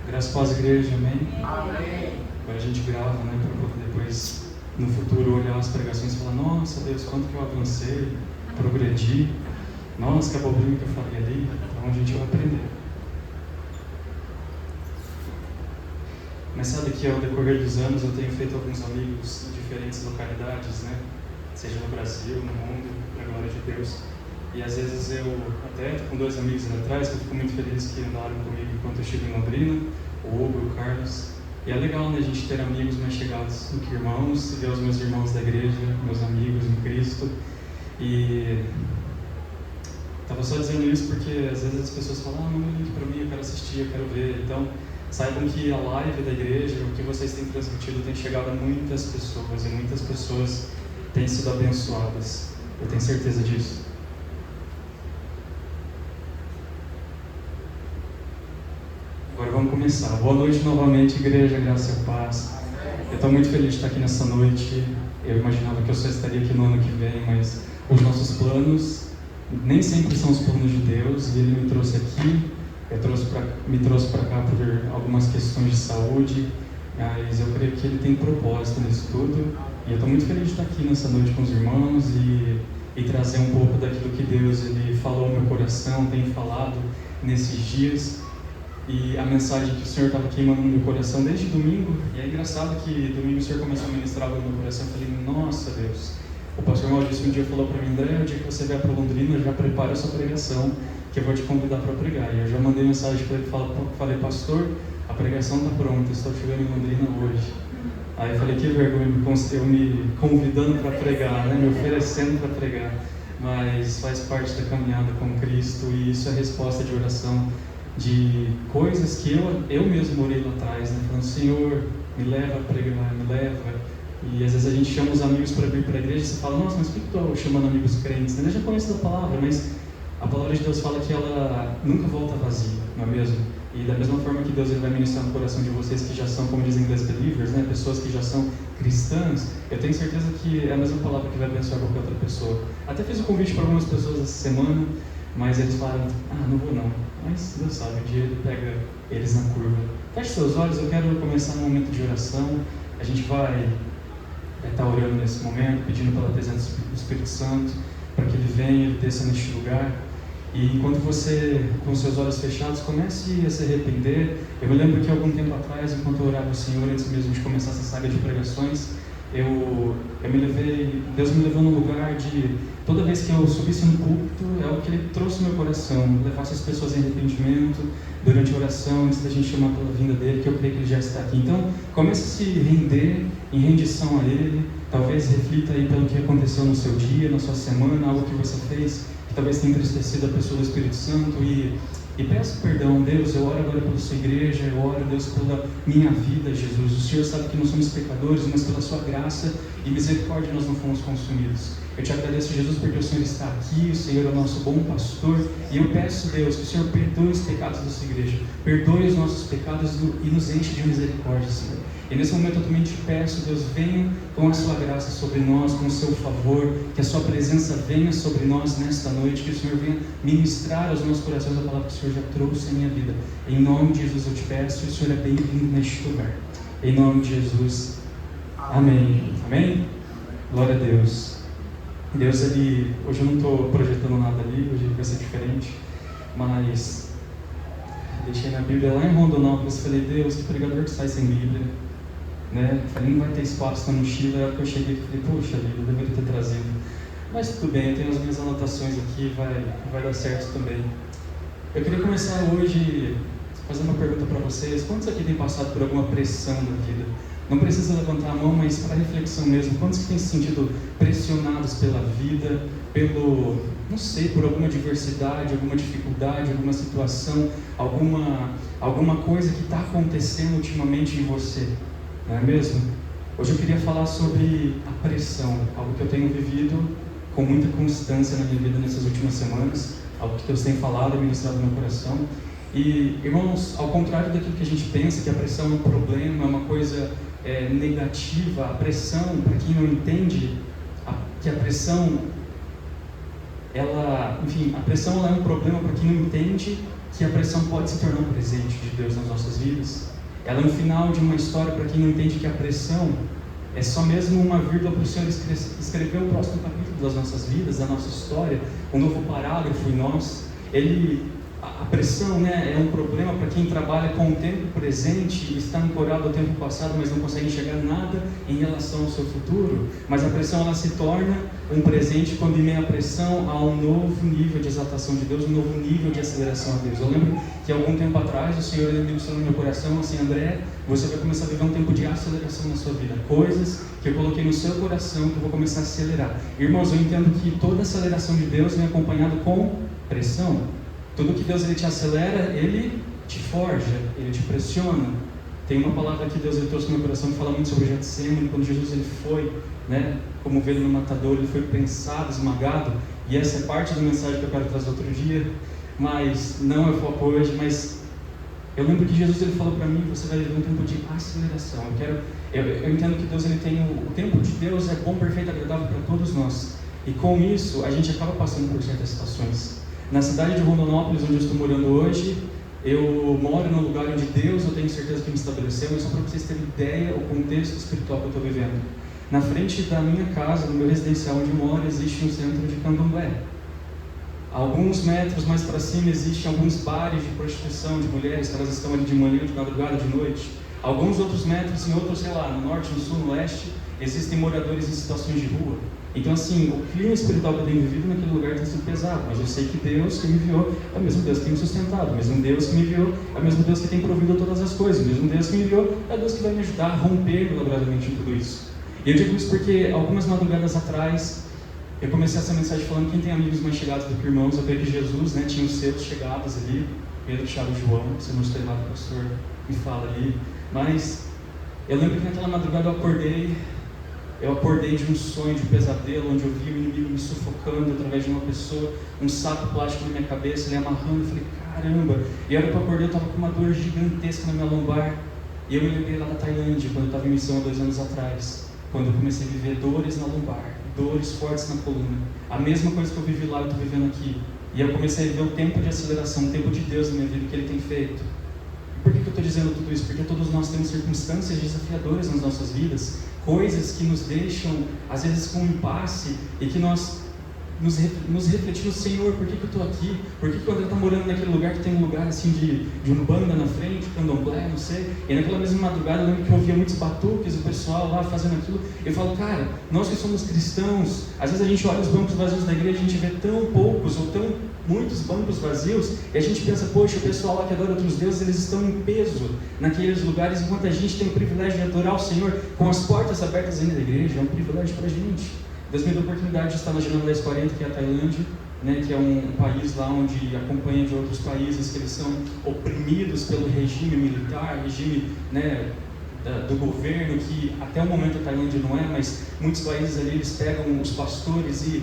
Graças a Deus, igreja, amém? Amém. Agora a gente grava, né, para poder depois, no futuro, olhar as pregações e falar: nossa, Deus, quanto que eu avancei, progredi, nossa, que abobrinha que eu falei ali. Então a gente vai aprender. Mas sabe que ao decorrer dos anos eu tenho feito alguns amigos em diferentes localidades, né? Seja no Brasil, no mundo, para a glória de Deus. E às vezes eu até estou com 2 amigos ali atrás, que eu fico muito feliz que andaram comigo enquanto eu estive em Londrina, o Hugo e o Carlos. E é legal, né, a gente ter amigos mais chegados do que irmãos, ver os meus irmãos da igreja, meus amigos em Cristo. E estava só dizendo isso porque às vezes as pessoas falam: ah, manda um link para mim, eu quero assistir, eu quero ver. Então, saibam que a live da igreja, o que vocês têm transmitido, tem chegado a muitas pessoas, e muitas pessoas têm sido abençoadas. Eu tenho certeza disso. Agora vamos começar. Boa noite novamente, igreja, graça e paz. Eu estou muito feliz de estar aqui nessa noite. Eu imaginava que eu só estaria aqui no ano que vem, mas os nossos planos nem sempre são os planos de Deus, e Ele me trouxe aqui. Me trouxe para cá por algumas questões de saúde, mas eu creio que Ele tem propósito nisso tudo. E eu estou muito feliz de estar aqui nessa noite com os irmãos e trazer um pouco daquilo que Deus Ele falou no meu coração, tem falado nesses dias. E a mensagem que o Senhor estava queimando no meu coração desde domingo, e é engraçado que domingo o Senhor começou a ministrar algo no meu coração. Eu falei: nossa, Deus. O pastor Maurício um dia falou para mim: André, o dia que você vier para Londrina, já prepara a sua pregação, que eu vou te convidar para pregar. E eu já mandei mensagem para ele, falei: pastor, a pregação está pronta, estou chegando em Londrina hoje. Aí eu falei: que vergonha, eu me convidando para pregar, né, me oferecendo para pregar. Mas faz parte da caminhada com Cristo, e isso é resposta de oração de coisas que eu mesmo orei lá atrás, né, falando: Senhor, me leva a pregar, me leva. E às vezes a gente chama os amigos para vir para a igreja e você fala: nossa, mas por que eu estou chamando amigos crentes? Eu já conheço a palavra, mas a palavra de Deus fala que ela nunca volta vazia, não é mesmo? E da mesma forma que Deus ele vai ministrar no coração de vocês que já são, como dizem em inglês, believers, né, pessoas que já são cristãs, eu tenho certeza que é a mesma palavra que vai abençoar qualquer outra pessoa. Até fiz um convite para algumas pessoas essa semana, mas eles falaram: ah, não vou não. Mas Deus sabe, um dia Ele pega eles na curva. Feche seus olhos, eu quero começar um momento de oração. A gente vai estar orando nesse momento, pedindo pela presença do Espírito Santo, para que Ele venha, Ele desça neste lugar. E enquanto você, com seus olhos fechados, comece a se arrepender. Eu me lembro que algum tempo atrás, enquanto eu orava ao Senhor, antes mesmo de começar essa saga de pregações, Deus me levou num lugar de, toda vez que eu subisse no púlpito, é o que Ele trouxe no meu coração, levasse as pessoas em arrependimento, durante a oração, antes da gente chamar pela vinda dEle, que eu creio que Ele já está aqui. Então, comece a se render em rendição a Ele, talvez reflita aí pelo que aconteceu no seu dia, na sua semana, algo que você fez, que talvez tenha entristecido a pessoa do Espírito Santo, e peço perdão, Deus. Eu oro agora pela sua igreja, eu oro, Deus, pela minha vida, Jesus. O Senhor sabe que nós somos pecadores, mas pela sua graça e misericórdia nós não fomos consumidos. Eu te agradeço, Jesus, porque o Senhor está aqui, o Senhor é o nosso bom pastor, e eu peço, Deus, que o Senhor perdoe os pecados dessa igreja, perdoe os nossos pecados e nos enche de misericórdia, Senhor. E nesse momento eu também te peço, Deus, venha com a sua graça sobre nós, com o seu favor, que a sua presença venha sobre nós nesta noite, que o Senhor venha ministrar aos nossos corações a palavra que o Senhor já trouxe em minha vida. Em nome de Jesus eu te peço, e o Senhor é bem-vindo neste lugar. Em nome de Jesus, amém. Amém? Glória a Deus. Deus, hoje eu não estou projetando nada ali, hoje vai ser diferente, mas deixei na Bíblia lá em Rondonópolis. Falei: Deus, que pregador que sai sem Bíblia, né? Falei: não vai ter espaço na mochila. Aí que eu cheguei, falei: poxa vida, eu deveria ter trazido, mas tudo bem, eu tenho as minhas anotações aqui, vai dar certo também. Eu queria começar hoje fazendo uma pergunta para vocês: quantos aqui têm passado por alguma pressão na vida? Não precisa levantar a mão, mas para reflexão mesmo. Quantos que têm se sentido pressionados pela vida, não sei, por alguma adversidade, alguma dificuldade, alguma situação, alguma coisa que está acontecendo ultimamente em você, não é mesmo? Hoje eu queria falar sobre a pressão, algo que eu tenho vivido com muita constância na minha vida nessas últimas semanas, algo que Deus tem falado e ministrado no meu coração. E, irmãos, ao contrário daquilo que a gente pensa, que a pressão é um problema, é uma coisa negativa, a pressão, para quem não entende, que a pressão ela é um problema para quem não entende que a pressão pode se tornar um presente de Deus nas nossas vidas. Ela é um final de uma história para quem não entende que a pressão é só mesmo uma vírgula para o Senhor escrever o próximo capítulo das nossas vidas, da nossa história, um novo parágrafo em nós. A pressão, né, é um problema para quem trabalha com o tempo presente e está ancorado ao tempo passado, mas não consegue enxergar nada em relação ao seu futuro. Mas a pressão, ela se torna um presente quando, em meio à pressão, há um novo nível de exaltação de Deus, um novo nível de aceleração a Deus. Eu lembro que algum tempo atrás o Senhor ministrou no meu coração assim: André, você vai começar a viver um tempo de aceleração na sua vida, coisas que eu coloquei no seu coração que eu vou começar a acelerar. Irmãos, eu entendo que toda aceleração de Deus vem acompanado com pressão. Tudo que Deus ele te acelera, Ele te forja, Ele te pressiona. Tem uma palavra que Deus ele trouxe no meu coração que fala muito sobre Getsemane, quando Jesus ele foi, né, como ovelha no matador, ele foi prensado, esmagado, e essa é parte da mensagem que eu quero trazer outro dia, mas não é o foco hoje. Mas eu lembro que Jesus ele falou para mim: você vai viver um tempo de aceleração. Eu entendo que Deus ele tem o tempo de Deus é bom, perfeito, agradável para todos nós, e com isso a gente acaba passando por certas situações. Na cidade de Rondonópolis, onde eu estou morando hoje, eu moro num lugar onde Deus, eu tenho certeza que me estabeleceu, mas só para vocês terem ideia o contexto espiritual que eu estou vivendo. Na frente da minha casa, no meu residencial onde eu moro, existe um centro de candomblé. Alguns metros mais para cima existem alguns bares de prostituição de mulheres, que elas estão ali de manhã, de madrugada, de noite. Alguns outros metros, em outros, sei lá, no norte, no sul, no leste, existem moradores em situações de rua. Então, assim, o clima espiritual que eu tenho vivido naquele lugar tem sido pesado, mas eu sei que Deus que me enviou é o mesmo Deus que tem me sustentado, o mesmo Deus que me enviou é o mesmo Deus que tem provido todas as coisas, o mesmo Deus que me enviou é o Deus que vai me ajudar a romper milagrosamente em tudo isso. E eu digo isso porque algumas madrugadas atrás eu comecei essa mensagem falando: quem tem amigos mais chegados do que irmãos? Eu creio que Jesus, né, tinha os seus chegados ali, Pedro, Thiago e João, se eu não estou errado, o pastor me fala ali, mas eu lembro que naquela madrugada eu acordei de um sonho, de um pesadelo, onde eu vi o inimigo me sufocando através de uma pessoa, um saco plástico na minha cabeça, ele amarrando. Eu falei: caramba! E a hora que eu acordei, eu estava com uma dor gigantesca na minha lombar. E eu me lembrei lá da Tailândia, quando eu estava em missão há 2 anos atrás, quando eu comecei a viver dores na lombar, dores fortes na coluna. A mesma coisa que eu vivi lá, eu estou vivendo aqui. E eu comecei a ver o tempo de aceleração, o tempo de Deus na minha vida, que Ele tem feito. E por que eu estou dizendo tudo isso? Porque todos nós temos circunstâncias desafiadoras nas nossas vidas, coisas que nos deixam, às vezes, com um impasse, e que nós nos refletimos: Senhor, por que eu estou aqui? Por que o André está morando naquele lugar que tem um lugar assim de umbanda na frente, candomblé, não sei? E naquela mesma madrugada eu lembro que eu ouvia muitos batuques, o pessoal lá fazendo aquilo. Eu falo: cara, nós que somos cristãos, às vezes a gente olha os bancos vazios da igreja, a gente vê tão poucos ou tão muitos bancos vazios, e a gente pensa: poxa, o pessoal lá que adora outros deuses, eles estão em peso naqueles lugares, enquanto a gente tem o privilégio de adorar o Senhor com as portas abertas ainda da igreja. É um privilégio para a gente. Deus me deu a oportunidade de estar na Janela 1040, que é a Tailândia, né, que é um país lá onde acompanha de outros países que eles são oprimidos pelo regime militar, regime, né, do governo, que até o momento a Tailândia não é, mas muitos países ali eles pegam os pastores e,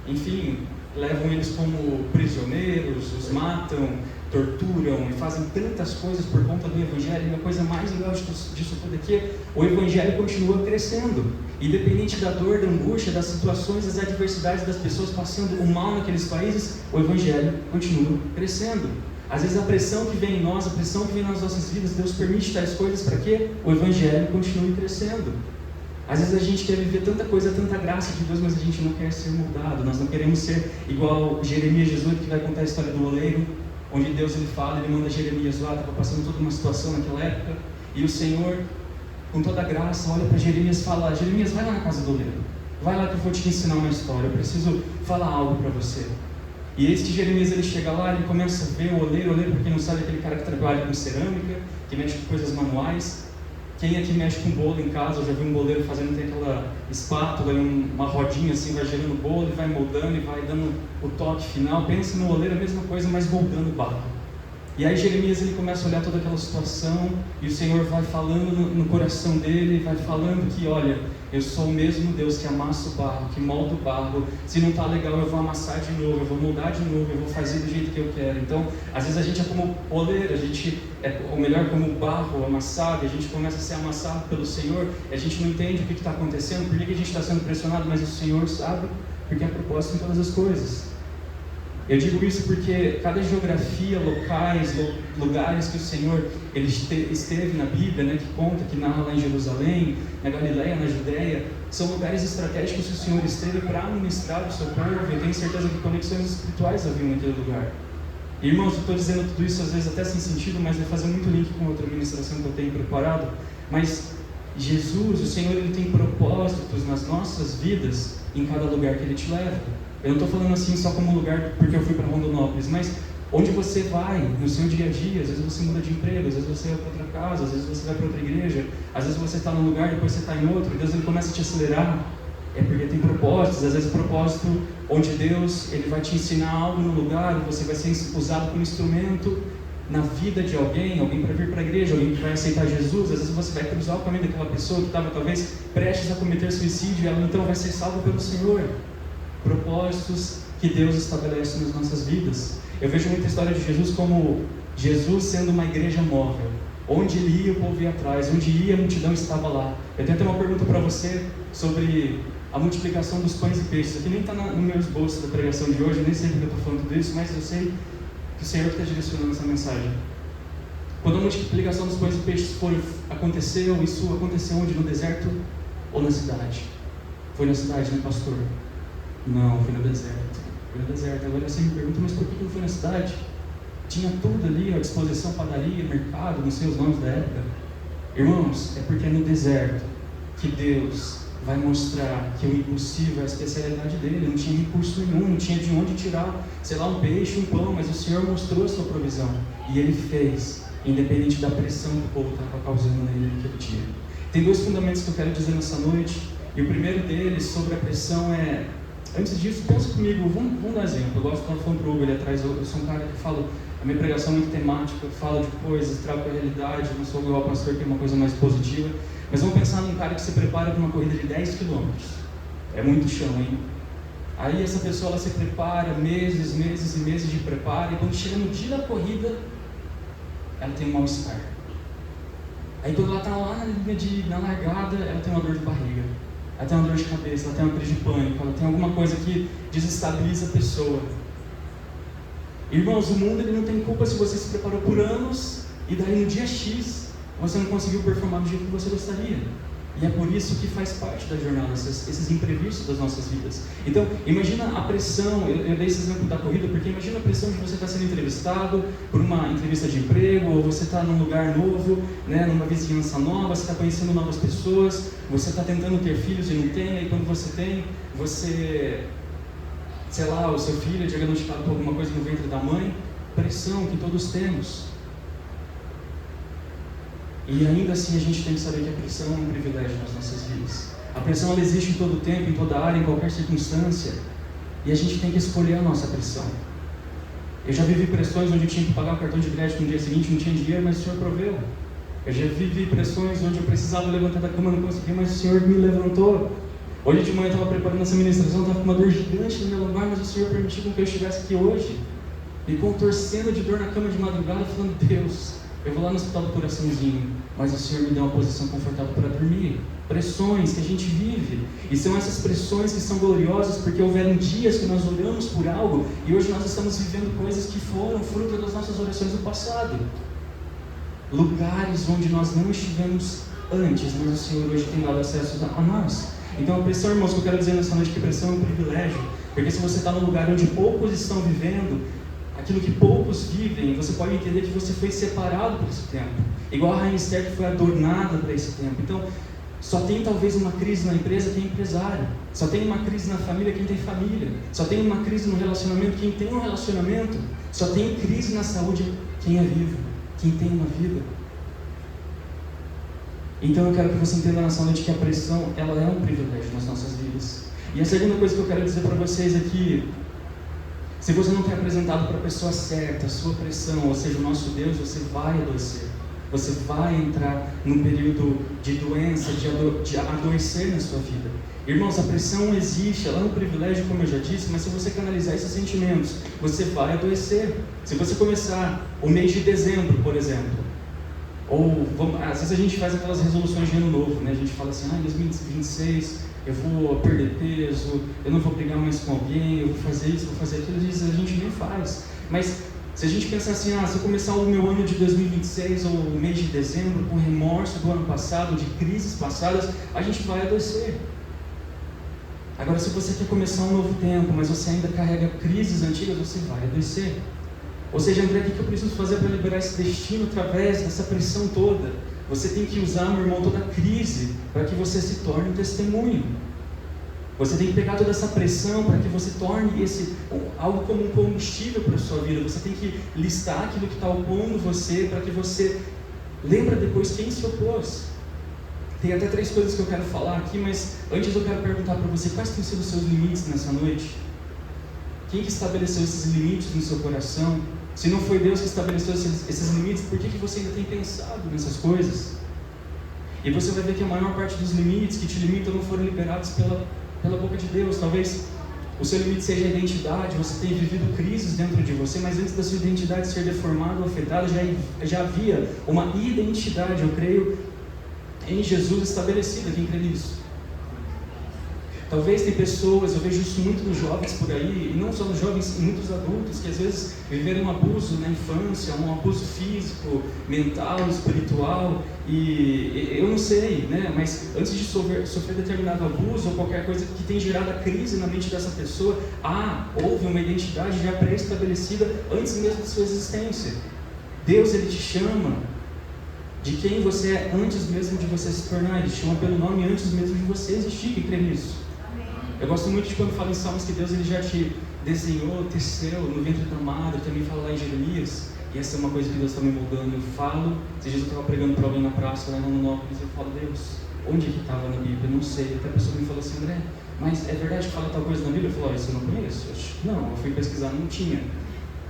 enfim, levam eles como prisioneiros, os matam, torturam e fazem tantas coisas por conta do Evangelho. E a coisa mais legal disso tudo é que o Evangelho continua crescendo, independente da dor, da angústia, das situações, das adversidades das pessoas passando o mal naqueles países. O Evangelho continua crescendo. Às vezes a pressão que vem em nós, a pressão que vem nas nossas vidas, Deus permite tais coisas para que o Evangelho continue crescendo. Às vezes a gente quer viver tanta coisa, tanta graça de Deus, mas a gente não quer ser moldado. Nós não queremos ser igual Jeremias 18, que vai contar a história do oleiro, onde Deus ele fala, ele manda Jeremias lá, estava passando toda uma situação naquela época, e o Senhor, com toda a graça, olha para Jeremias e fala: Jeremias, vai lá na casa do oleiro, vai lá que eu vou te ensinar uma história, eu preciso falar algo para você. E eis que Jeremias ele chega lá, ele começa a ver o oleiro, para quem não sabe, é aquele cara que trabalha com cerâmica, que mexe com coisas manuais. Quem aqui mexe com bolo em casa, eu já vi um boleiro fazendo, tem aquela espátula e uma rodinha assim, vai gerando bolo e vai moldando e vai dando o toque final. Pensa no oleiro, a mesma coisa, mas moldando barro. E aí Jeremias ele começa a olhar toda aquela situação, e o Senhor vai falando no coração dele, vai falando que: olha, eu sou o mesmo Deus que amassa o barro, que molda o barro. Se não está legal, eu vou amassar de novo, eu vou moldar de novo, eu vou fazer do jeito que eu quero. Então, às vezes a gente é como oleiro, a gente é, ou melhor, como barro amassado, e a gente começa a ser amassado pelo Senhor, e a gente não entende o que está acontecendo, por que a gente está sendo pressionado, mas o Senhor sabe, porque há propósito em todas as coisas. Eu digo isso porque cada geografia, locais, lugares que o Senhor ele esteve na Bíblia, né, que conta, que narra lá em Jerusalém, na Galileia, na Judéia, são lugares estratégicos que o Senhor esteve para ministrar o seu povo. Eu tenho certeza que conexões espirituais haviam naquele lugar. Irmãos, eu estou dizendo tudo isso às vezes até sem sentido, mas vai fazer muito link com outra ministração que eu tenho preparado. Mas Jesus, o Senhor, Ele tem propósitos nas nossas vidas em cada lugar que Ele te leva. Eu não estou falando assim só como lugar porque eu fui para Rondonópolis, mas onde você vai no seu dia a dia. Às vezes você muda de emprego, às vezes você vai para outra casa, às vezes você vai para outra igreja, às vezes você está num lugar, depois você está em outro, e Deus Ele começa a te acelerar. É porque tem propósitos. Às vezes o propósito onde Deus Ele vai te ensinar algo no lugar, você vai ser usado como instrumento na vida de alguém para vir para a igreja, alguém que vai aceitar Jesus. Às vezes você vai cruzar o caminho daquela pessoa que estava talvez prestes a cometer suicídio, e ela então vai ser salva pelo Senhor. Propósitos que Deus estabelece nas nossas vidas. Eu vejo muita história de Jesus como Jesus sendo uma igreja móvel. Onde Ele ia, o povo ia atrás. Onde ia, a multidão estava lá. Eu tenho até uma pergunta para você sobre a multiplicação dos pães e peixes. Aqui nem está no meu esboço da pregação de hoje, eu nem sei porque eu estou falando tudo isso, mas eu sei que o Senhor está direcionando essa mensagem. Quando a multiplicação dos pães e peixes aconteceu, isso aconteceu onde? No deserto ou na cidade? Foi na cidade, né, pastor? Não, foi no deserto. Foi no deserto. Agora você me pergunta, mas por que não foi na cidade? Tinha tudo ali à disposição, padaria, mercado, não sei os nomes da época. Irmãos, é porque é no deserto que Deus vai mostrar que o impossível é a especialidade dele. Não tinha recurso nenhum, não tinha de onde tirar, sei lá, um peixe, um pão, mas o Senhor mostrou a sua provisão. E Ele fez, independente da pressão que o povo estava causando nele naquele dia. Tem dois fundamentos que eu quero dizer nessa noite. E o primeiro deles, sobre a pressão, é... Antes disso, pensa comigo, vamos dar exemplo. Eu gosto de estar falando para o Hugo ali atrás. Eu sou um cara que fala, a minha pregação é muito temática, fala de coisas, trago para a realidade. Eu não sou igual ao pastor, que é uma coisa mais positiva. Mas vamos pensar num cara que se prepara para uma corrida de 10 km. É muito chão, hein? Aí essa pessoa ela se prepara meses e meses de preparo, e quando chega no dia da corrida, ela tem um mal-estar. Aí quando ela está lá na largada, ela tem uma dor de barriga. Ela tem uma dor de cabeça, ela tem uma crise de pânico, ela tem alguma coisa que desestabiliza a pessoa. Irmãos, o mundo ele não tem culpa se você se preparou por anos e daí no dia X você não conseguiu performar do jeito que você gostaria. E é por isso que faz parte da jornada, esses imprevistos das nossas vidas. Então, imagina a pressão, eu dei esse exemplo da corrida, porque imagina a pressão de você estar sendo entrevistado por uma entrevista de emprego, ou você está num lugar novo, né, numa vizinhança nova, você está conhecendo novas pessoas, você está tentando ter filhos e não tem, e quando você tem, você, sei lá, o seu filho é diagnosticado com alguma coisa no ventre da mãe, pressão que todos temos. E ainda assim a gente tem que saber que a pressão é um privilégio nas nossas vidas. A pressão ela existe em todo tempo, em toda área, em qualquer circunstância. E a gente tem que escolher a nossa pressão. Eu já vivi pressões onde eu tinha que pagar o cartão de crédito no dia seguinte, não tinha dinheiro, mas o Senhor proveu. Eu já vivi pressões onde eu precisava levantar da cama, não conseguia, mas o Senhor me levantou. Hoje de manhã eu estava preparando essa ministração, estava com uma dor gigante no meu lombar, mas o Senhor permitiu que eu estivesse aqui hoje, me contorcendo de dor na cama de madrugada, falando, Deus, eu vou lá no hospital do coraçãozinho, mas o Senhor me deu uma posição confortável para dormir. Pressões que a gente vive, e são essas pressões que são gloriosas, porque houveram dias que nós oramos por algo, e hoje nós estamos vivendo coisas que foram fruto das nossas orações do passado. Lugares onde nós não estivemos antes, mas o Senhor hoje tem dado acesso a nós. Então a pressão, irmãos, que eu quero dizer nessa noite, que pressão é um privilégio, porque se você está num lugar onde poucos estão vivendo, aquilo que poucos vivem, você pode entender que você foi separado por esse tempo. Igual a Rainha Esther que foi adornada para esse tempo. Então, só tem talvez uma crise na empresa quem é empresário. Só tem uma crise na família quem tem família. Só tem uma crise no relacionamento quem tem um relacionamento. Só tem crise na saúde quem é vivo, quem tem uma vida. Então eu quero que você entenda nessa noite que a pressão, ela é um privilégio nas nossas vidas. E a segunda coisa que eu quero dizer para vocês é que se você não tem apresentado para a pessoa certa a sua pressão, ou seja, o nosso Deus, você vai adoecer. Você vai entrar num período de doença, de adoecer na sua vida. Irmãos, a pressão existe, ela é um privilégio, como eu já disse, mas se você canalizar esses sentimentos, você vai adoecer. Se você começar o mês de dezembro, por exemplo, ou às vezes a gente faz aquelas resoluções de ano novo, né? A gente fala assim, 2026 eu vou perder peso, eu não vou brigar mais com alguém, eu vou fazer isso, vou fazer aquilo, às vezes a gente nem faz. Mas se a gente pensar assim, se eu começar o meu ano de 2026 ou o mês de dezembro com remorso do ano passado, de crises passadas, a gente vai adoecer. Agora, se você quer começar um novo tempo, mas você ainda carrega crises antigas, você vai adoecer. Ou seja, André, o que eu preciso fazer para liberar esse destino através dessa pressão toda? Você tem que usar, meu irmão, toda a crise para que você se torne um testemunho. Você tem que pegar toda essa pressão para que você torne algo como um combustível para a sua vida. Você tem que listar aquilo que está opondo você para que você lembre depois quem se opôs. Tem até 3 coisas que eu quero falar aqui, mas antes eu quero perguntar para você, quais têm sido os seus limites nessa noite? Quem que estabeleceu esses limites no seu coração? Se não foi Deus que estabeleceu esses limites, por que você ainda tem pensado nessas coisas? E você vai ver que a maior parte dos limites que te limitam não foram liberados pela boca de Deus. Talvez o seu limite seja a identidade, você tem vivido crises dentro de você, mas antes da sua identidade ser deformada ou afetada, já havia uma identidade, eu creio, em Jesus estabelecida. Quem crê nisso? Talvez tem pessoas, eu vejo isso muito nos jovens por aí, e não só nos jovens, muitos adultos, que às vezes viveram um abuso na infância, um abuso físico, mental, espiritual, e eu não sei, né? Mas antes de sofrer determinado abuso ou qualquer coisa que tenha gerado a crise na mente dessa pessoa, houve uma identidade já pré-estabelecida antes mesmo de sua existência. Deus, Ele te chama de quem você é antes mesmo de você se tornar. Ele te chama pelo nome antes mesmo de você existir. Quem crê nisso? Eu gosto muito de quando fala em Salmos que Deus ele já te desenhou, teceu no ventre da mãe. Também fala lá em Jeremias, e essa é uma coisa que Deus está me moldando. Eu falo, esses dias eu estava pregando para alguém na praça, lá no Monópolis, eu falo, Deus, onde é que estava na Bíblia? Eu não sei. Até a pessoa me falou assim, André, mas é verdade que fala tal coisa na Bíblia? Eu falo, isso eu não conheço. Não, eu fui pesquisar, não tinha.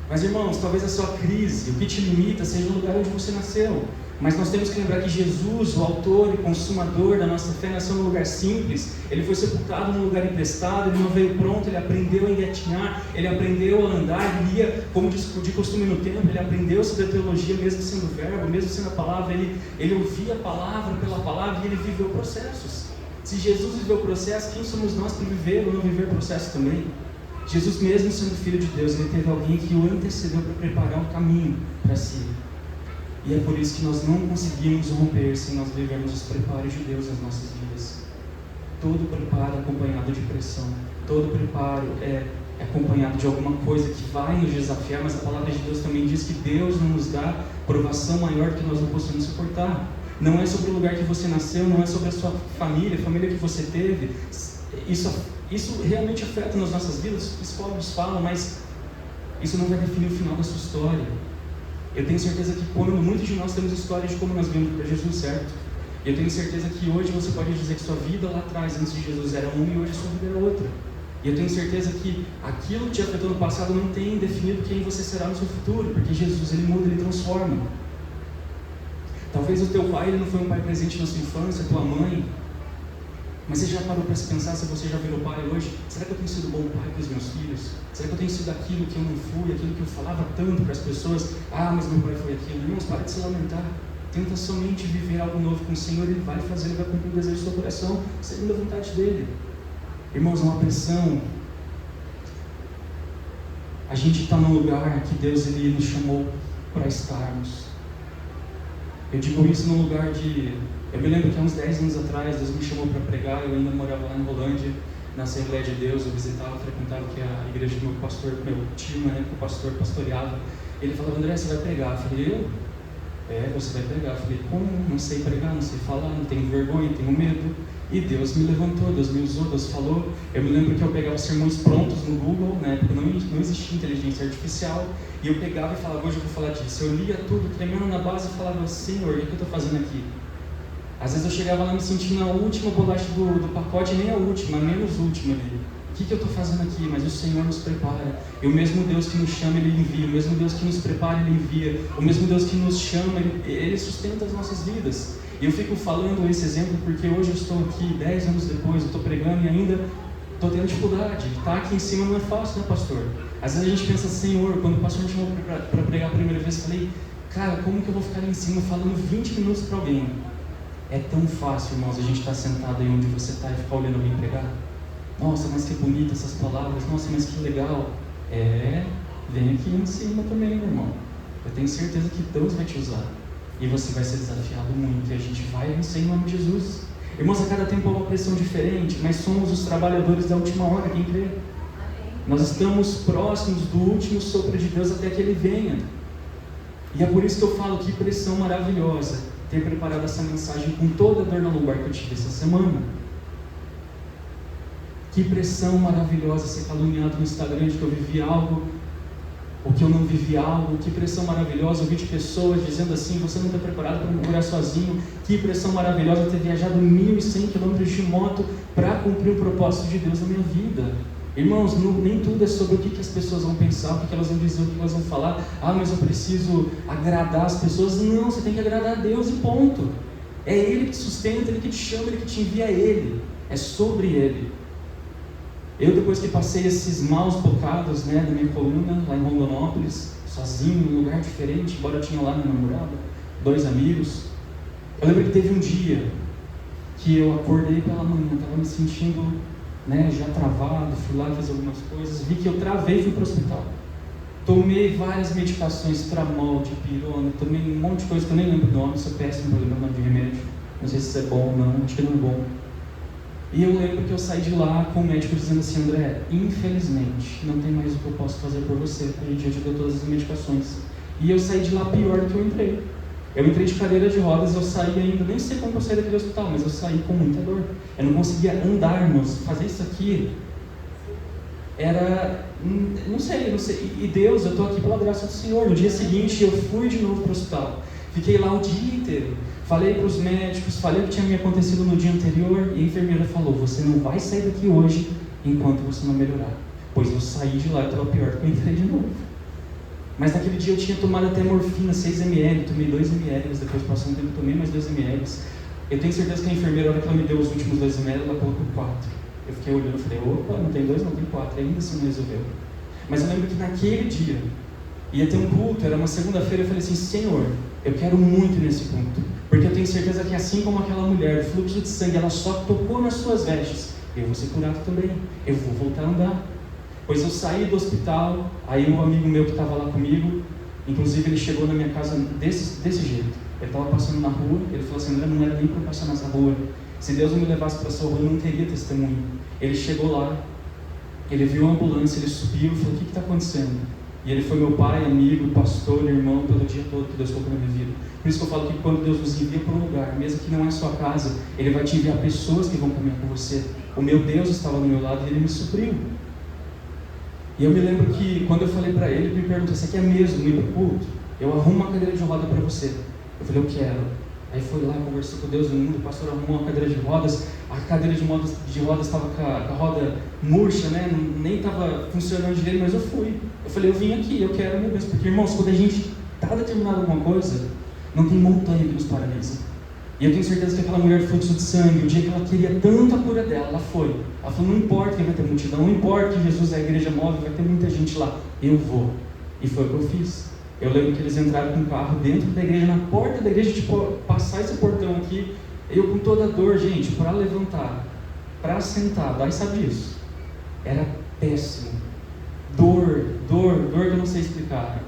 Mas irmãos, talvez a sua crise, o que te limita, seja o lugar onde você nasceu. Mas nós temos que lembrar que Jesus, o autor e consumador da nossa fé, nasceu num lugar simples. Ele foi sepultado num lugar emprestado, ele não veio pronto, ele aprendeu a engatinhar, ele aprendeu a andar, ele ia como de costume no templo, ele aprendeu sobre a teologia, mesmo sendo o verbo, mesmo sendo a palavra, ele ouvia a palavra pela palavra e ele viveu processos. Se Jesus viveu o processo, quem somos nós para viver ou não viver processo também? Jesus, mesmo sendo Filho de Deus, ele teve alguém que o antecedeu para preparar um caminho para si. E é por isso que nós não conseguimos romper sem nós vivermos os preparos de Deus nas nossas vidas. Todo preparo é acompanhado de pressão. Todo preparo é acompanhado de alguma coisa que vai nos desafiar, mas a palavra de Deus também diz que Deus não nos dá provação maior do que nós não possamos suportar. Não é sobre o lugar que você nasceu, não é sobre a sua família, a família que você teve. Isso realmente afeta nas nossas vidas, os psicólogos falam, mas isso não vai definir o final da sua história. Eu tenho certeza que quando muitos de nós temos histórias de como nós viemos para Jesus, certo? Eu tenho certeza que hoje você pode dizer que sua vida lá atrás, antes de Jesus, era uma e hoje a sua vida era outra. E eu tenho certeza que aquilo que te afetou no passado não tem definido quem você será no seu futuro, porque Jesus, Ele muda, Ele transforma. Talvez o teu pai ele não foi um pai presente na sua infância, a tua mãe, mas você já parou para se pensar se você já virou pai hoje? Será que eu tenho sido bom pai para os meus filhos? Será que eu tenho sido aquilo que eu não fui, aquilo que eu falava tanto para as pessoas? Mas meu pai foi aquilo. Irmãos, para de se lamentar. Tenta somente viver algo novo com o Senhor. Ele vai fazer, Ele vai cumprir o desejo do seu coração, segundo a vontade dEle. Irmãos, é uma pressão. A gente está num lugar que Deus Ele nos chamou para estarmos. Eu digo isso num lugar de... Eu me lembro que há uns 10 anos atrás, Deus me chamou para pregar, eu ainda morava lá em Rolândia, na Assembleia de Deus, eu visitava, frequentava que a igreja do meu pastor, meu tio, né, que o pastor pastoreava. Ele falava, André, você vai pregar? Eu falei, eu? Você vai pregar. Eu falei, como? Não sei pregar, não sei falar, não tenho vergonha, tenho medo. E Deus me levantou, Deus me usou, Deus falou. Eu me lembro que eu pegava sermões prontos no Google, na época não existia inteligência artificial, e eu pegava e falava, hoje eu vou falar disso. Eu lia tudo, tremendo na base e falava, Senhor, o que eu estou fazendo aqui? Às vezes eu chegava lá me sentindo a última bolacha do pacote, nem a última, menos última ali. O que eu estou fazendo aqui? Mas o Senhor nos prepara. E o mesmo Deus que nos chama, Ele envia. O mesmo Deus que nos prepara, Ele envia. O mesmo Deus que nos chama, Ele sustenta as nossas vidas. E eu fico falando esse exemplo porque hoje eu estou aqui, 10 anos depois, eu estou pregando e ainda estou tendo dificuldade. Estar aqui em cima não é fácil, né, pastor? Às vezes a gente pensa, Senhor, quando o pastor me chamou para pregar a primeira vez, eu falei, cara, como que eu vou ficar ali em cima falando 20 minutos para alguém? É tão fácil, irmãos, a gente estar sentado aí onde você está e ficar olhando alguém pregar. Nossa, mas que bonita essas palavras. Nossa, mas que legal. Vem aqui em cima também, meu irmão. Eu tenho certeza que Deus vai te usar. E você vai ser desafiado muito. E a gente vai vencer em nome de Jesus. Irmãos, a cada tempo é uma pressão diferente, mas somos os trabalhadores da última hora, quem crê? Nós estamos próximos do último sopro de Deus até que Ele venha. E é por isso que eu falo, que pressão maravilhosa ter preparado essa mensagem com toda a dor na lombar que eu tive essa semana. Que pressão maravilhosa ser caluniado no Instagram de que eu vivi algo, ou que eu não vivi algo. Que pressão maravilhosa ouvir de pessoas dizendo assim, você não está preparado para morar sozinho. Que pressão maravilhosa ter viajado 1.100 km de moto para cumprir o propósito de Deus na minha vida. Irmãos, nem tudo é sobre o que as pessoas vão pensar, o que elas vão dizer, o que elas vão falar. Mas eu preciso agradar as pessoas. Não, você tem que agradar a Deus e ponto. É Ele que te sustenta, Ele que te chama, Ele que te envia a Ele. É sobre Ele. Eu, depois que passei esses maus bocados, da minha coluna, lá em Rondonópolis, sozinho, em um lugar diferente, embora eu tinha lá minha namorada, 2 amigos, eu lembro que teve um dia que eu acordei pela manhã, estava me sentindo já travado, fui lá, fiz algumas coisas, vi que eu travei e fui para o hospital. Tomei várias medicações, tramol, dipirona, tomei um monte de coisa que eu nem lembro o nome, sou péssimo para lembrar o nome de remédio, não sei se isso é bom ou não, acho que não é bom. E eu lembro que eu saí de lá com o médico dizendo assim, André, infelizmente, não tem mais o que eu posso fazer por você, a gente já te deu todas as medicações. E eu saí de lá pior do que eu entrei. Eu entrei de cadeira de rodas, eu saí ainda, nem sei como eu saí daquele hospital, mas eu saí com muita dor. Eu não conseguia andar, irmãos. Fazer isso aqui era, não sei. E Deus, eu estou aqui pela graça do Senhor. No dia seguinte, eu fui de novo para o hospital. Fiquei lá o dia inteiro. Falei para os médicos, falei o que tinha me acontecido no dia anterior, e a enfermeira falou, você não vai sair daqui hoje enquanto você não melhorar. Pois eu saí de lá e estava pior do que eu entrei de novo. Mas naquele dia eu tinha tomado até morfina, 6 ml, tomei 2 ml, depois passou um tempo, tomei mais 2 ml. Eu tenho certeza que a enfermeira, na hora que ela me deu os últimos 2 ml, ela colocou 4. Eu fiquei olhando e falei, opa, não tem 2, não tem 4, ainda assim não resolveu. Mas eu lembro que naquele dia, ia ter um culto, era uma segunda-feira, eu falei assim, Senhor, eu quero muito nesse culto, porque eu tenho certeza que assim como aquela mulher, o fluxo de sangue, ela só tocou nas suas vestes, eu vou ser curado também, eu vou voltar a andar. Pois eu saí do hospital, aí um amigo meu que estava lá comigo, inclusive ele chegou na minha casa desse jeito. Ele estava passando na rua, ele falou assim, André, não era nem para eu passar nessa rua. Se Deus não me levasse para essa rua, eu não teria testemunho. Ele chegou lá, ele viu a ambulância, ele subiu e falou, o que está acontecendo? E ele foi meu pai, amigo, pastor, irmão, pelo dia todo que Deus colocou na minha vida. Por isso que eu falo que quando Deus nos envia para um lugar, mesmo que não é sua casa, Ele vai te enviar pessoas que vão caminhar com você. O meu Deus estava do meu lado e Ele me supriu. E eu me lembro que quando eu falei para ele me perguntou, você quer mesmo ir para o culto? Eu arrumo uma cadeira de roda para você. Eu falei, eu quero. Aí foi lá, conversei com Deus do mundo, o pastor arrumou uma cadeira de rodas, a cadeira de rodas estava com a roda murcha, nem estava funcionando direito, mas eu fui. Eu falei, eu vim aqui, eu quero meu Deus, porque irmãos, quando a gente está determinado a alguma coisa, não tem montanha que nos paralisa. E eu tenho certeza que aquela mulher de fluxo de sangue, o dia que ela queria tanto a cura dela, ela foi. Ela falou, não importa que vai ter multidão, não importa que Jesus é a igreja móvel, vai ter muita gente lá, eu vou. E foi o que eu fiz. Eu lembro que eles entraram com o carro dentro da igreja, na porta da igreja, passar esse portão aqui, eu com toda a dor, gente, para levantar, para sentar, daí sabe disso. Era péssimo. Dor que eu não sei explicar.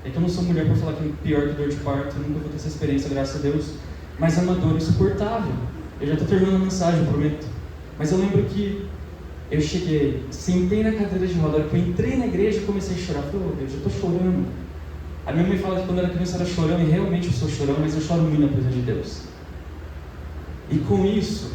É que eu não sou mulher para falar que é pior que dor de parto, eu nunca vou ter essa experiência, graças a Deus. Mas é uma dor insuportável. Eu já estou terminando a mensagem, eu prometo. Mas eu lembro que eu cheguei, sentei na cadeira de roda, que eu entrei na igreja e comecei a chorar. Falei, oh Deus, eu estou chorando. A minha mãe fala que quando eu era criança eu era chorão, e realmente eu sou chorão, mas eu choro muito na presença de Deus. E com isso,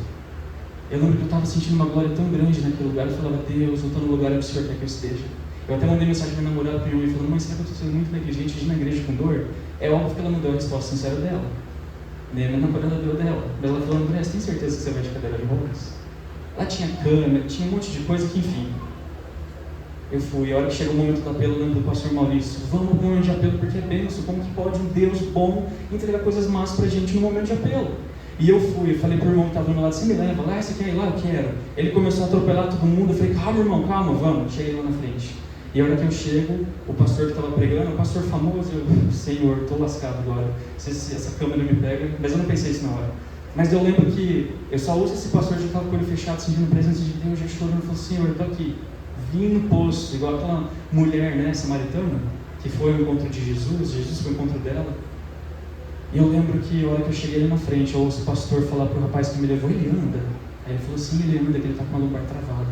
eu lembro que eu estava sentindo uma glória tão grande naquele lugar, eu falava, Deus, eu estou no lugar onde o Senhor quer que eu esteja. Eu até mandei mensagem para minha namorada, para minha mãe, falando, mãe, será que eu estou sendo muito negligente de ir na igreja com dor? É óbvio que ela não deu a resposta sincera dela. Minha namorada deu dela. Mas ela falou, André, você tem certeza que você vai de cadeira de rodas? Lá tinha câmera, tinha um monte de coisa que, enfim. Eu fui, a hora que chegou o momento do apelo, eu lembro do pastor Maurício, vamos pro momento de apelo, porque é benção, como que pode um Deus bom entregar coisas más pra gente no momento de apelo? E eu fui, eu falei pro irmão que estava do meu lado, você me leva lá, você quer ir lá? Eu quero. Ele começou a atropelar todo mundo, eu falei, calma irmão, calma, vamos. Cheguei lá na frente. E a hora que eu chego, o pastor que estava pregando, um pastor famoso, eu, Senhor, estou lascado agora, não sei se essa câmera me pega, mas eu não pensei isso na hora. Mas eu lembro que eu só ouço esse pastor de com o olho fechado, sentindo a presença de Deus, já chorando, falou: Senhor, eu estou aqui, vim no poço, igual aquela mulher, né, samaritana, que foi ao encontro de Jesus foi ao encontro dela. E eu lembro que a hora que eu cheguei ali na frente, eu ouço o pastor falar para o rapaz que me levou: ele anda? Aí ele falou: sim, ele anda, que ele está com uma lombar travada.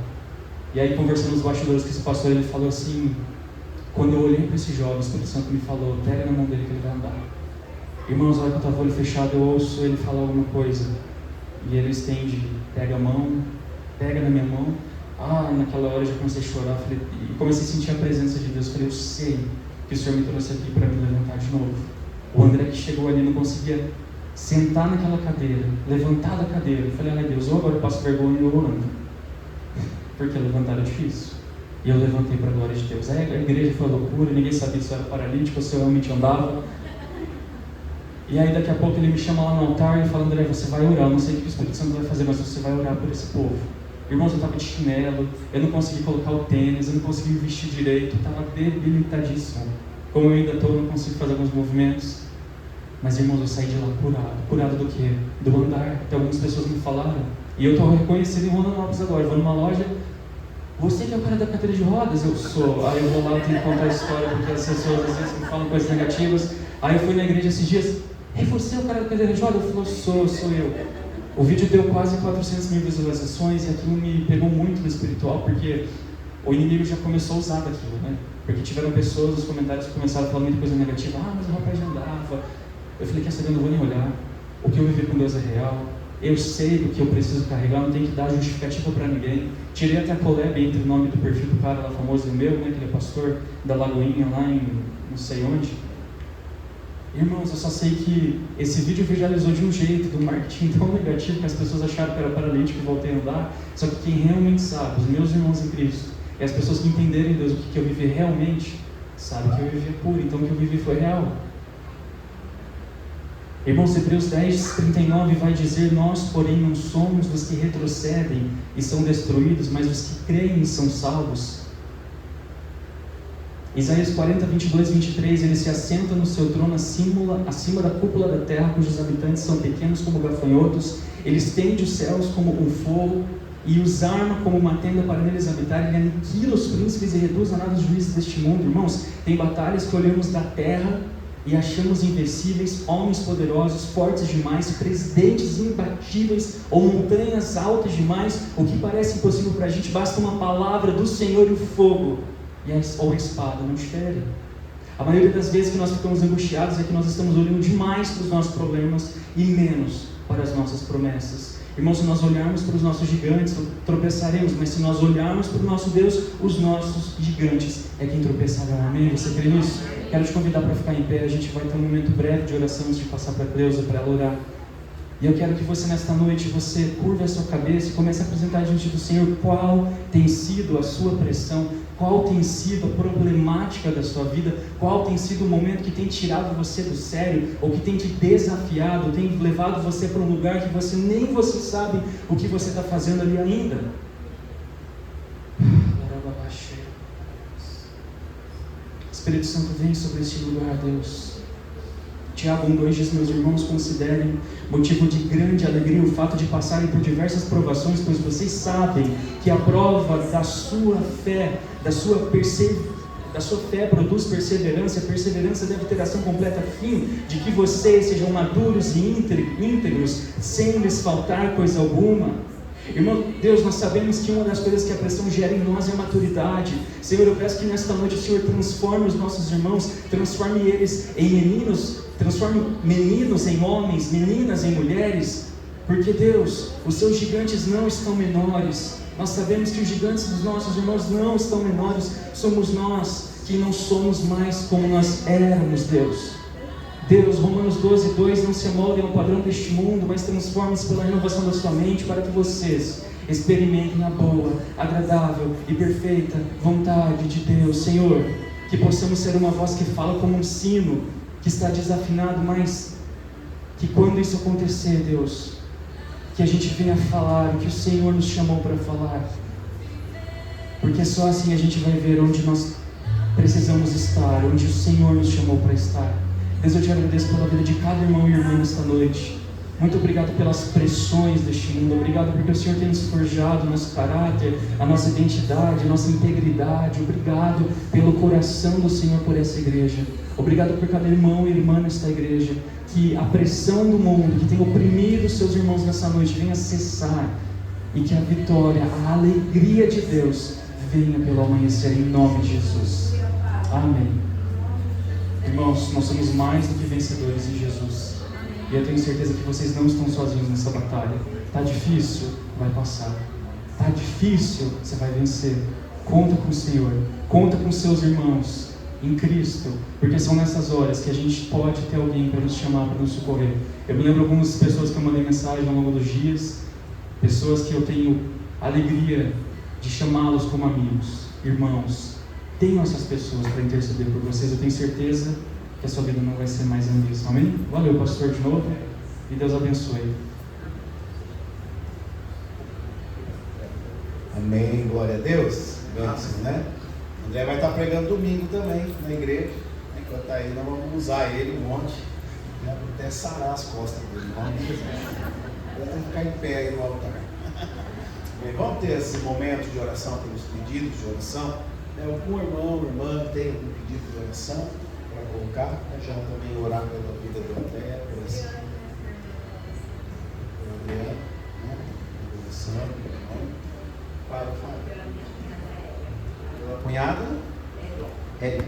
E aí, conversando nos bastidores com esse pastor, ele falou assim: quando eu olhei para esse jovem, o Espírito Santo me falou: pega na mão dele que ele vai andar. Irmãos, a hora que eu estava com o olho fechado, eu ouço ele falar alguma coisa, e ele estende, pega a mão, pega na minha mão. Naquela hora eu já comecei a chorar, falei, e comecei a sentir a presença de Deus. Eu falei: eu sei que o Senhor me trouxe aqui para me levantar de novo. O André que chegou ali não conseguia sentar naquela cadeira, levantar da cadeira. Eu falei: ai Deus, ou agora eu passo vergonha ou eu ando, porque levantar é difícil. E eu levantei para a glória de Deus. A igreja foi loucura, ninguém sabia se eu era paralítico ou se eu realmente andava. E aí daqui a pouco ele me chama lá no altar e fala: André, você vai orar, eu não sei o que o Espírito Santo vai fazer, mas você vai orar por esse povo. Irmãos, eu estava de chinelo, eu não consegui colocar o tênis, eu não consegui me vestir direito, eu estava debilitadíssimo. Como eu ainda estou, eu não consigo fazer alguns movimentos. Mas, irmãos, eu saí de lá curado. Curado do quê? Do andar. Até algumas pessoas me falaram. E eu estou reconhecido em Rondonópolis agora. Eu vou numa loja: você que é o cara da cadeira de rodas? Eu sou. Aí eu vou lá, eu tenho que contar a história, porque as pessoas às vezes me falam coisas negativas. Aí eu fui na igreja esses dias: você é o cara da cadeira de rodas? Eu falei: sou eu. O vídeo deu quase 400 mil visualizações e aquilo me pegou muito no espiritual, porque o inimigo já começou a usar daquilo, né? Porque tiveram pessoas nos comentários que começaram a falar muita coisa negativa: mas o rapaz já andava. Eu falei: quer saber, eu não vou nem olhar. O que eu vivi com Deus é real. Eu sei do que eu preciso carregar, não tenho que dar justificativa para ninguém. Tirei até a collab entre o nome do perfil do cara lá famoso e o meu, né, que ele é pastor da Lagoinha lá em não sei onde. Irmãos, eu só sei que esse vídeo viralizou de um jeito, do marketing tão negativo, que as pessoas acharam que era paralítico e voltei a andar. Só que quem realmente sabe, os meus irmãos em Cristo, e as pessoas que entenderem Deus, o que eu vivi realmente, sabem que eu vivi puro, então o que eu vivi foi real. Irmãos, Hebreus 10:39 vai dizer: nós, porém, não somos dos que retrocedem e são destruídos, mas os que creem e são salvos. Isaías 40:22-23, ele se assenta no seu trono acima da cúpula da terra, cujos habitantes são pequenos como gafanhotos. Ele estende os céus como um forro e os arma como uma tenda para neles habitar. Ele aniquila os príncipes e reduz a nada os juízes deste mundo. Irmãos, tem batalhas que olhamos da terra e achamos invencíveis, homens poderosos, fortes demais, presidentes imbatíveis ou montanhas altas demais. O que parece impossível para a gente, basta uma palavra do Senhor e o fogo, ou a espada não difere. A maioria das vezes que nós ficamos angustiados é que nós estamos olhando demais para os nossos problemas e menos para as nossas promessas. Irmãos, se nós olharmos para os nossos gigantes, tropeçaremos, mas se nós olharmos para o nosso Deus, os nossos gigantes é quem tropeçarão. Amém? Você crê nisso? Quero te convidar para ficar em pé. A gente vai ter um momento breve de oração antes de passar para a Cleusa para ela orar. E eu quero que você, nesta noite, você curva a sua cabeça e comece a apresentar diante do Senhor qual tem sido a sua pressão, qual tem sido a problemática da sua vida, qual tem sido o momento que tem tirado você do sério, ou que tem te desafiado, tem levado você para um lugar que nem você sabe o que você está fazendo ali ainda. Espírito Santo, vem sobre este lugar, Deus. Tiago 1:2 diz: meus irmãos, considerem motivo de grande alegria o fato de passarem por diversas provações, pois vocês sabem que a prova da sua fé, da sua fé produz perseverança. A perseverança deve ter ação completa, a fim de que vocês sejam maduros e íntegros, sem lhes faltar coisa alguma. Irmão, Deus, nós sabemos que uma das coisas que a pressão gera em nós é a maturidade. Senhor, eu peço que nesta noite o Senhor transforme os nossos irmãos, transforme eles em meninos, transforme meninos em homens, meninas em mulheres, porque Deus, os seus gigantes não estão menores. Nós sabemos que os gigantes dos nossos irmãos não estão menores, somos nós que não somos mais como nós éramos, Deus. Deus, Romanos 12:2, não se amoldem ao padrão deste mundo, mas transformem-se pela renovação da sua mente, para que vocês experimentem a boa, agradável e perfeita vontade de Deus. Senhor, que possamos ser uma voz que fala como um sino, que está desafinado, mas que quando isso acontecer, Deus, que a gente venha falar o que o Senhor nos chamou para falar, porque só assim a gente vai ver onde nós precisamos estar, onde o Senhor nos chamou para estar. Deus, eu te agradeço pela vida de cada irmão e irmã nesta noite. Muito obrigado pelas pressões deste mundo. Obrigado porque o Senhor tem nos forjado o nosso caráter, a nossa identidade, a nossa integridade. Obrigado pelo coração do Senhor por essa igreja. Obrigado por cada irmão e irmã nesta igreja. Que a pressão do mundo, que tem oprimido os seus irmãos nessa noite, venha cessar. E que a vitória, a alegria de Deus venha pelo amanhecer, em nome de Jesus. Amém. Irmãos, nós somos mais do que vencedores em Jesus. E eu tenho certeza que vocês não estão sozinhos nessa batalha. Está difícil? Vai passar. Está difícil? Você vai vencer. Conta com o Senhor. Conta com seus irmãos em Cristo. Porque são nessas horas que a gente pode ter alguém para nos chamar, para nos socorrer. Eu me lembro algumas pessoas que eu mandei mensagem ao longo dos dias. Pessoas que eu tenho alegria de chamá-los como amigos, irmãos. Tenham essas pessoas para interceder por vocês. Eu tenho certeza que a sua vida não vai ser mais em isso. Amém? Valeu, pastor, de novo. E Deus abençoe. Amém, glória a Deus. Bênção, né? André vai estar pregando domingo também na igreja. Enquanto está aí, nós vamos usar ele um monte. Até sarar as costas dele. Vamos ficar em pé aí no altar. Bem, vamos ter esse momento de oração, temos pedidos de oração. Algum irmão, irmã que tem algum pedido de oração para colocar, já também orar pela vida do André, por esse André, né? Oração, fala. Pela cunhada? É.